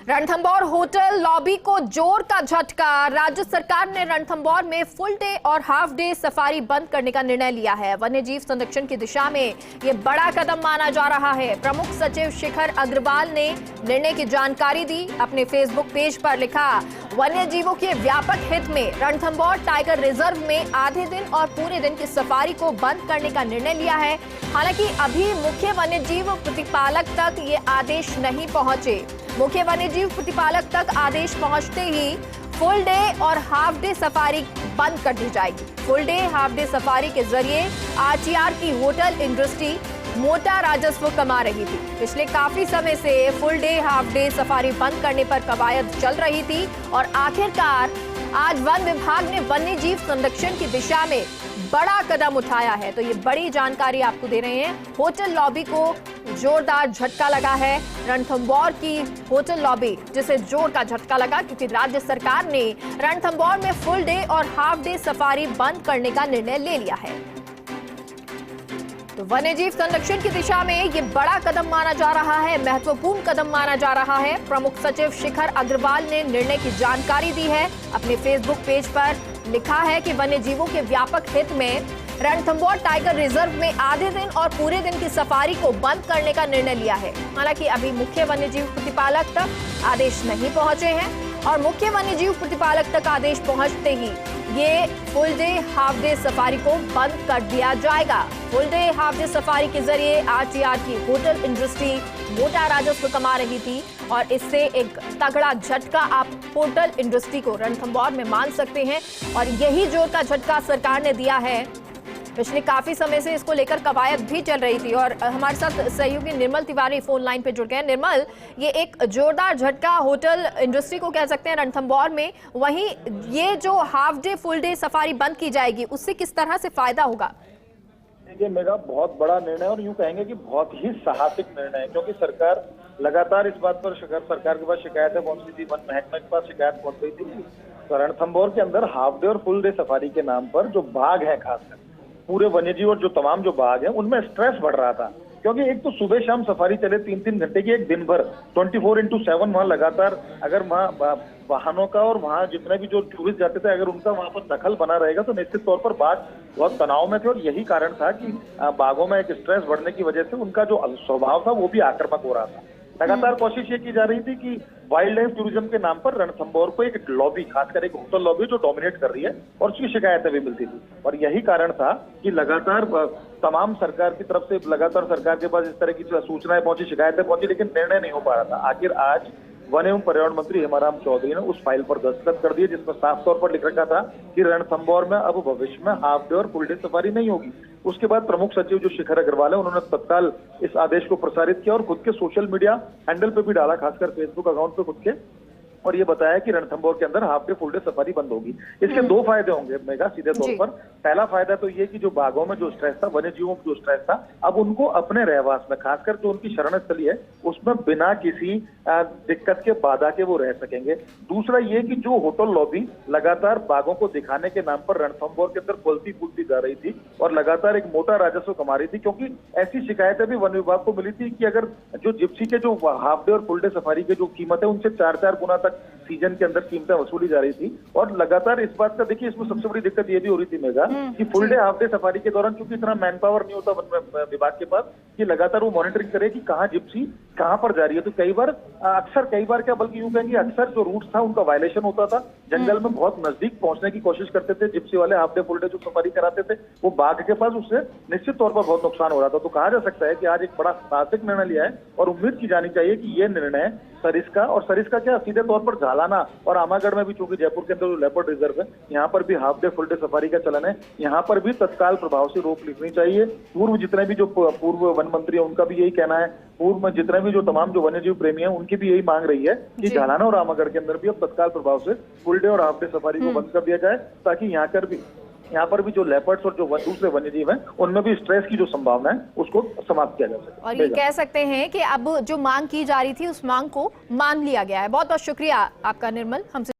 Ranthambore hotel lobby को जोर का झटका। राज्य सरकार ने रणथंभौर में फुल डे और हाफ डे सफारी बंद करने का निर्णय लिया है। वन्यजीव संरक्षण की दिशा में ये बड़ा कदम माना जा रहा है। प्रमुख सचिव शिखर अग्रवाल ने निर्णय की जानकारी दी। अपने फेसबुक पेज पर लिखा, वन्यजीवों के व्यापक हित में रणथंभौर टाइगर रिजर्व में आधे दिन और पूरे दिन की सफारी को बंद करने का निर्णय लिया है। हालांकि अभी मुख्य वन्यजीव प्रतिपालक तक ये आदेश नहीं पहुंचे। मुख्य वन्यजीव प्रतिपालक तक आदेश पहुंचते ही फुल डे और हाफ डे सफारी बंद कर दी जाएगी। Full day half day safari के जरिए आरटीआर की होटल इंडस्ट्री मोटा राजस्व कमा रही थी। पिछले काफी समय से full day half day safari बंद करने पर कवायद चल रही थी और आखिरकार आज वन विभाग ने वन्यजीव संरक्षण की दिशा में बड़ा कदम उठाया है। तो ये बड़ी जानकारी आपको दे रहे हैं। होटल लॉबी को जोरदार झटका लगा है। रणथंभौर की होटल लॉबी जिसे जोर का झटका लगा क्योंकि राज्य सरकार ने रणथंभौर में फुल डे और हाफ डे सफारी बंद करने का निर्णय ले लिया है। तो वन्यजीव संरक्षण की दिशा में ये बड़ा कदम माना जा रहा है, महत्वपूर्ण कदम माना जा रहा है। प्रमुख सचिव शिखर अग्रवाल ने निर्णय की जानकारी दी है। अपने फेसबुक पेज पर लिखा है कि वन्यजीवों के व्यापक हित में रणथंभौर टाइगर रिजर्व में आधे दिन और पूरे दिन की सफारी को बंद करने का निर्णय लिया है। हालांकि अभी मुख्य वन्यजीव प्रतिपालक तक आदेश नहीं पहुंचे हैं और मुख्य वन्यजीव प्रतिपालक तक आदेश पहुंचते ही ये full day half day safari को बंद कर दिया जाएगा। Full day half day safari के जरिए आरटीआर की होटल इंडस्ट्री मोटा राजस्व कमा रही थी और इससे एक तगड़ा झटका आप होटल इंडस्ट्री को रणथंभौर में मान सकते हैं। और यही जोर का झटका सरकार ने दिया है। पिछले काफी समय से इसको लेकर कवायद भी चल रही थी और हमारे साथ सहयोगी निर्मल तिवारी फोन लाइन पे जुड़ गए हैं। निर्मल, ये एक जोरदार झटका होटल इंडस्ट्री को कह सकते हैं रणथंभौर में। वहीं ये जो half day full day safari बंद की जाएगी उससे किस तरह से फायदा होगा? देखिए, मेरा बहुत बड़ा निर्णय और यूं कहेंगे कि बहुत ही साहसिक निर्णय है, क्योंकि सरकार लगातार इस बात पर सरकार के पास शिकायतें पहुंच रही थी, वन महकमे के पास शिकायत पहुंच रही थी। तो रणथंभौर के अंदर हाफ डे और फुल डे सफारी के नाम पर जो बाघ है, खासकर पूरे वन्यजीव और जो तमाम जो बाघ हैं उनमें स्ट्रेस बढ़ रहा था। क्योंकि एक तो सुबह शाम सफारी चले 3-3 घंटे की, एक दिन भर 24x7 वहां लगातार अगर वहां वाहनों का और वहां जितने भी जो टूरिस्ट जाते थे अगर उनका वहां पर दखल बना रहेगा तो निश्चित तौर पर बाघ बहुत तनाव में थे। और यही कारण था कि बाघों में एक स्ट्रेस बढ़ने की वजह से उनका जो स्वभाव था वो भी आक्रामक हो रहा था। लगातार कोशिश ये की जा रही थी कि वाइल्ड लाइफ टूरिज्म के नाम पर रणथंभौर को एक लॉबी, खासकर एक होटल लॉबी जो डोमिनेट कर रही है और उसकी शिकायतें भी मिलती थी। और यही कारण था कि लगातार तमाम सरकार की तरफ से लगातार सरकार के पास इस तरह की सूचनाएं पहुंची, शिकायतें पहुंची, लेकिन निर्णय नहीं हो पा रहा था। आखिर आज वन एवं पर्यावरण मंत्री हेमाराम चौधरी ने उस फाइल पर दस्तखत कर दिए जिसमें साफ तौर पर लिख रखा था कि रणथंभौर में अब भविष्य में हाफ डे और फुल डे सफारी नहीं होगी। उसके बाद प्रमुख सचिव जो शिखर अग्रवाल है उन्होंने तत्काल इस आदेश को प्रसारित किया और खुद के सोशल मीडिया हैंडल पे भी डाला, खासकर फेसबुक अकाउंट पे खुद के, और ये बताया कि रणथंभौर के अंदर half day full day safari बंद होगी। इसके दो फायदे होंगे मेगा, सीधे तौर पर। पहला फायदा तो ये कि जो बाघों में जो स्ट्रेस था, वन्यजीवों में जो स्ट्रेस था, अब उनको अपने रहवास में, खासकर जो उनकी शरण स्थली है उसमें बिना किसी दिक्कत के, बाधा के वो रह सकेंगे। दूसरा ये कि जो होटल लॉबी लगातार बाघों को दिखाने के नाम पर रणथंभौर के अंदर फलती फूलती जा रही थी और लगातार एक मोटा राजस्व कमा रही थी, क्योंकि ऐसी शिकायतें भी वन विभाग को मिली थी कि अगर जो जिप्सी के जो हाफ डे और फुल डे सफारी की जो कीमत है उनसे 4-4 गुना तक सीजन के अंदर कीमतें वसूली जा रही थी। और लगातार इस बात का, देखिए, इसमें सबसे बड़ी दिक्कत ये भी हो रही थी मेगा कि full day half day safari के दौरान क्योंकि इतना मैन पावर नहीं होता वन विभाग के पास कि लगातार वो मॉनिटरिंग करे कि कहाँ जिप्सी कहाँ पर जा रही है। तो कई बार क्या, बल्कि यूं कहेंगे अक्सर जो रूट था उनका वायलेशन होता था। जंगल में बहुत नजदीक पहुंचने की कोशिश करते थे जिप्सी वाले, हाफ डे फुल डे जो सफारी कराते थे वो बाघ के पास, उससे निश्चित तौर पर बहुत नुकसान हो रहा था। तो कहा जा सकता है कि आज एक बड़ा साहसिक निर्णय लिया है और उम्मीद की जानी चाहिए कि ये निर्णय सरिस्का क्या, सीधे तौर पर झालाना और आमागढ़ में भी, चूंकि जयपुर के अंदर जो लेपर्ड रिजर्व है यहाँ पर भी half day full day safari का चलन है, यहाँ पर भी तत्काल प्रभाव से रोक लिखनी चाहिए। पूर्व जितने भी जो पूर्व वन मंत्री है उनका भी यही कहना है, पूर्व में जितने भी जो तमाम जो वन्यजीव प्रेमी हैं उनकी भी यही मांग रही है कि झालाना और आमागढ़ के अंदर भी अब तत्काल प्रभाव से फुल डे और हाफ डे सफारी को बंद कर दिया जाए, ताकि यहाँ पर भी जो लेपर्ड्स और जो दूसरे वन्यजीव हैं उनमें भी स्ट्रेस की जो संभावना है उसको समाप्त किया जा सके। और ये कह सकते हैं कि अब जो मांग की जा रही थी उस मांग को मान लिया गया है। बहुत बहुत शुक्रिया आपका निर्मल, हमसे